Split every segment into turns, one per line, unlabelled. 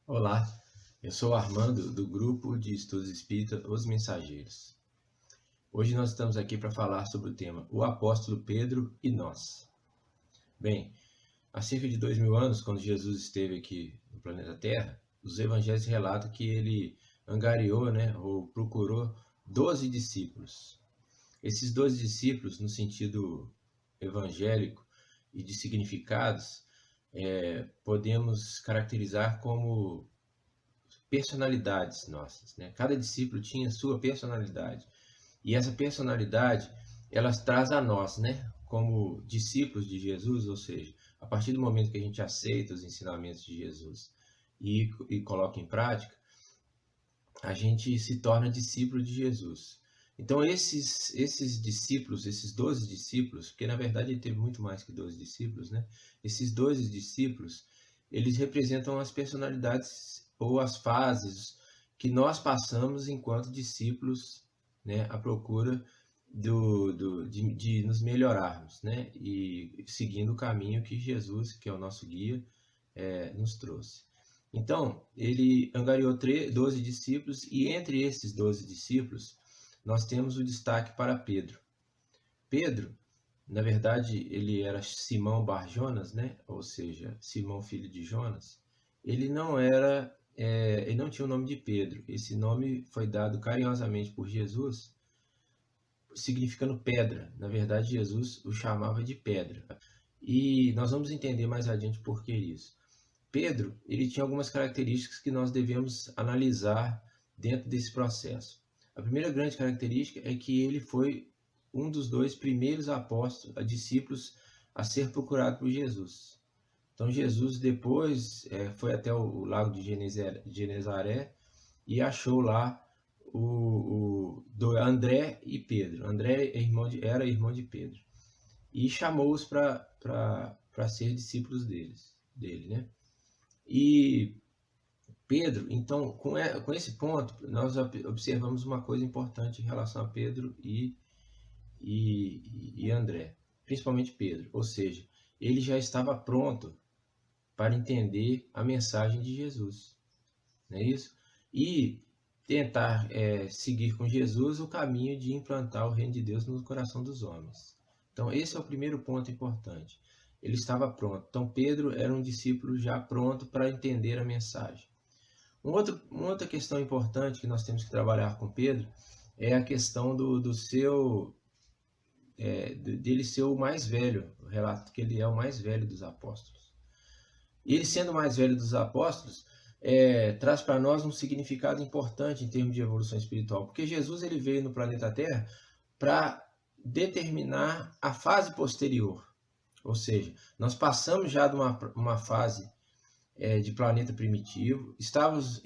Olá, eu sou o Armando do grupo de estudos espírita Os Mensageiros. Hoje nós estamos aqui para falar sobre o tema O Apóstolo Pedro e Nós. Bem, há cerca de 2000 anos, quando Jesus esteve aqui no planeta Terra, os evangelhos relatam que ele angariou, ou procurou 12 discípulos. Esses 12 discípulos, no sentido evangélico e de significados, podemos caracterizar como personalidades nossas, né? Cada discípulo tinha sua personalidade. E essa personalidade, elas traz a nós, né? Como discípulos de Jesus, ou seja, a partir do momento que a gente aceita os ensinamentos de Jesus e coloca em prática, a gente se torna discípulo de Jesus. Então esses discípulos, esses 12 discípulos, porque na verdade ele teve muito mais que 12 discípulos, né? Esses 12 discípulos, eles representam as personalidades ou as fases que nós passamos enquanto discípulos, né? À procura de nos melhorarmos, né? E seguindo o caminho que Jesus, que é o nosso guia, nos trouxe. Então, ele angariou 12 discípulos e entre esses 12 discípulos, nós temos o destaque para Pedro. Pedro, na verdade, ele era Simão Bar Jonas, né? Ou seja, Simão filho de Jonas. Ele não tinha o nome de Pedro. Esse nome foi dado carinhosamente por Jesus, significando pedra. Na verdade, Jesus o chamava de pedra. E nós vamos entender mais adiante por que isso. Pedro, ele tinha algumas características que nós devemos analisar dentro desse processo. A primeira grande característica é que ele foi um dos dois primeiros apóstolos, discípulos a ser procurado por Jesus. Então Jesus depois foi até o lago de Genezaré e achou lá André e Pedro. André era irmão de Pedro e chamou-os para ser discípulos dele, né? E Pedro, então, com esse ponto, nós observamos uma coisa importante em relação a Pedro e André, principalmente Pedro, ou seja, ele já estava pronto para entender a mensagem de Jesus, não é isso? E tentar seguir com Jesus o caminho de implantar o reino de Deus no coração dos homens. Então, esse é o primeiro ponto importante. Ele estava pronto. Então, Pedro era um discípulo já pronto para entender a mensagem. Uma outra questão importante que nós temos que trabalhar com Pedro é a questão dele ser o mais velho. O relato que ele é o mais velho dos apóstolos. E ele sendo o mais velho dos apóstolos, traz para nós um significado importante em termos de evolução espiritual, porque Jesus ele veio no planeta Terra para determinar a fase posterior. Ou seja, nós passamos já de uma fase de planeta primitivo, estávamos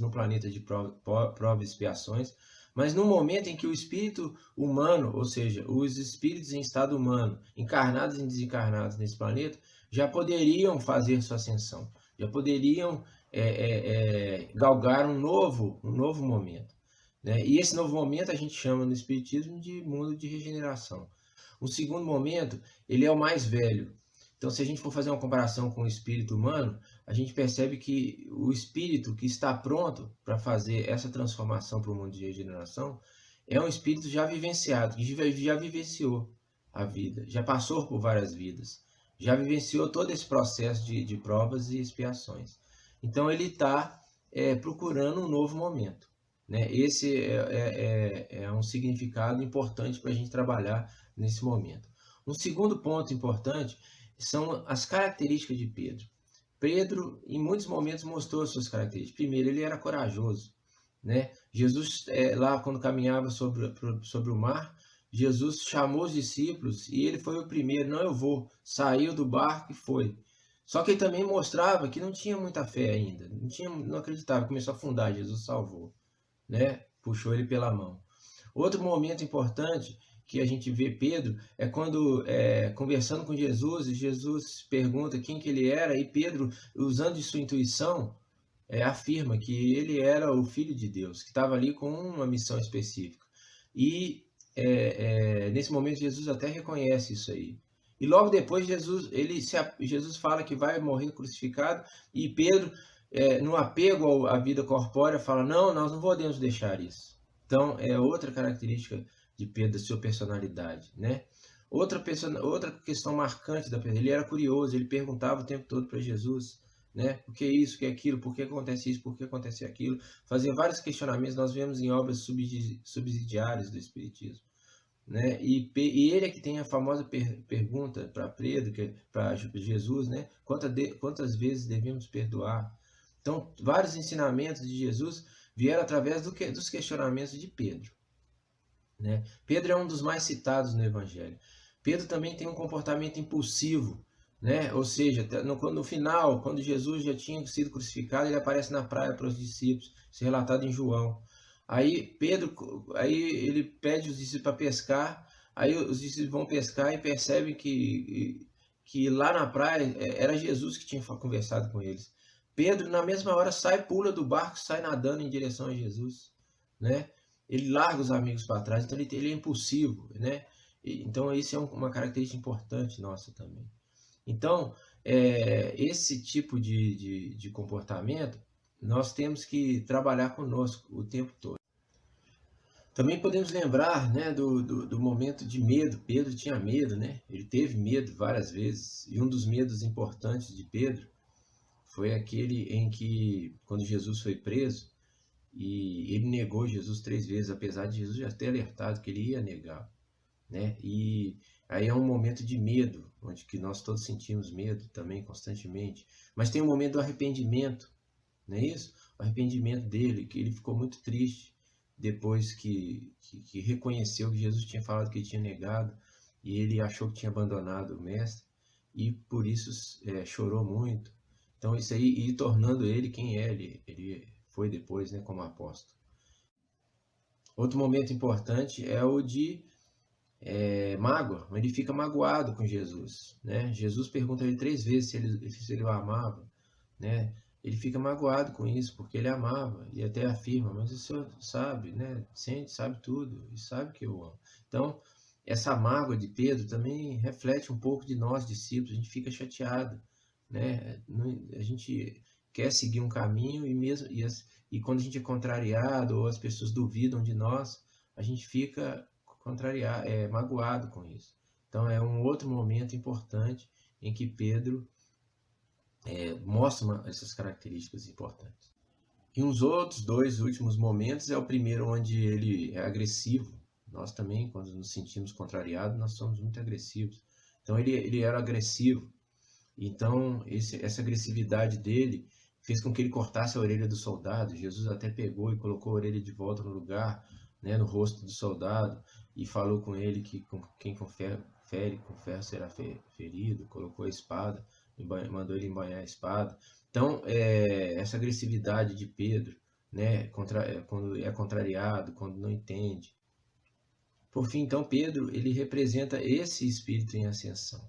no planeta de provas e expiações, mas no momento em que o espírito humano, ou seja, os espíritos em estado humano, encarnados e desencarnados nesse planeta, já poderiam fazer sua ascensão, já poderiam galgar um novo momento. Né? E esse novo momento a gente chama no espiritismo de mundo de regeneração. O segundo momento, ele é o mais velho. Então, se a gente for fazer uma comparação com o espírito humano, a gente percebe que o espírito que está pronto para fazer essa transformação para o mundo de regeneração é um espírito já vivenciado, que já vivenciou a vida, já passou por várias vidas, já vivenciou todo esse processo de provas e expiações. Então, ele está procurando um novo momento. Né? Esse é um significado importante para a gente trabalhar nesse momento. Um segundo ponto importante são as características de Pedro. Pedro, em muitos momentos, mostrou as suas características. Primeiro, ele era corajoso. Né? Jesus, lá quando caminhava sobre o mar, Jesus chamou os discípulos e ele foi o primeiro. Não, eu vou. Saiu do barco e foi. Só que ele também mostrava que não tinha muita fé ainda. Não acreditava. Começou a afundar. Jesus salvou. Né? Puxou ele pela mão. Outro momento importante que a gente vê Pedro é quando, conversando com Jesus, e Jesus pergunta quem que ele era, e Pedro, usando de sua intuição, afirma que ele era o Filho de Deus, que estava ali com uma missão específica. E nesse momento Jesus até reconhece isso aí. E logo depois Jesus fala que vai morrer crucificado, e Pedro, no apego à vida corpórea, fala: não, nós não podemos deixar isso. Então, é outra característica de Pedro, da sua personalidade, né? Outra questão marcante da Pedro, ele era curioso, ele perguntava o tempo todo para Jesus, né? O que é isso, o que é aquilo, por que acontece isso, por que acontece aquilo? Fazia vários questionamentos, nós vemos em obras subsidiárias do Espiritismo, né? E ele é que tem a famosa pergunta para Pedro, para Jesus, né? Quantas vezes devemos perdoar? Então, vários ensinamentos de Jesus vieram através dos questionamentos de Pedro, né? Pedro é um dos mais citados no Evangelho. Pedro também tem um comportamento impulsivo, né? Ou seja, no final, quando Jesus já tinha sido crucificado, ele aparece na praia para os discípulos, isso é relatado em João. Aí ele pede os discípulos para pescar, aí os discípulos vão pescar e percebem que lá na praia era Jesus que tinha conversado com eles. Pedro, na mesma hora, pula do barco, sai nadando em direção a Jesus, né? Ele larga os amigos para trás, então ele é impulsivo, né? Então isso é uma característica importante nossa também. Então, esse tipo de comportamento nós temos que trabalhar conosco o tempo todo. Também podemos lembrar, né, do momento de medo. Pedro tinha medo, né? Ele teve medo várias vezes. E um dos medos importantes de Pedro foi aquele em que, quando Jesus foi preso, e ele negou Jesus 3 vezes, apesar de Jesus já ter alertado que ele ia negar, né? E aí é um momento de medo, onde que nós todos sentimos medo também constantemente. Mas tem um momento do arrependimento, não é isso? O arrependimento dele, que ele ficou muito triste depois que reconheceu que Jesus tinha falado que ele tinha negado, e ele achou que tinha abandonado o mestre, e por isso chorou muito. Então isso aí, e tornando ele quem é, ele foi depois, né, como apóstolo. Outro momento importante é o de mágoa, ele fica magoado com Jesus, né? Jesus pergunta a ele 3 vezes se ele o amava, né? Ele fica magoado com isso, porque ele amava, e até afirma: mas o Senhor sabe, né? Sente, sabe tudo, e sabe que eu amo. Então, essa mágoa de Pedro também reflete um pouco de nós, discípulos. A gente fica chateado, né? A gente quer seguir um caminho, e quando a gente é contrariado, ou as pessoas duvidam de nós, a gente fica magoado com isso. Então, é um outro momento importante em que Pedro mostra essas características importantes. E uns outros 2 últimos momentos é o primeiro, onde ele é agressivo. Nós também, quando nos sentimos contrariados, nós somos muito agressivos. Então ele era agressivo. Então essa agressividade dele fez com que ele cortasse a orelha do soldado. Jesus até pegou e colocou a orelha de volta no lugar, né, no rosto do soldado, e falou com ele que quem fere com ferro será ferido. Colocou a espada, mandou ele embainhar a espada. Então, essa agressividade de Pedro, né, quando é contrariado, quando não entende. Por fim, então, Pedro, ele representa esse espírito em ascensão.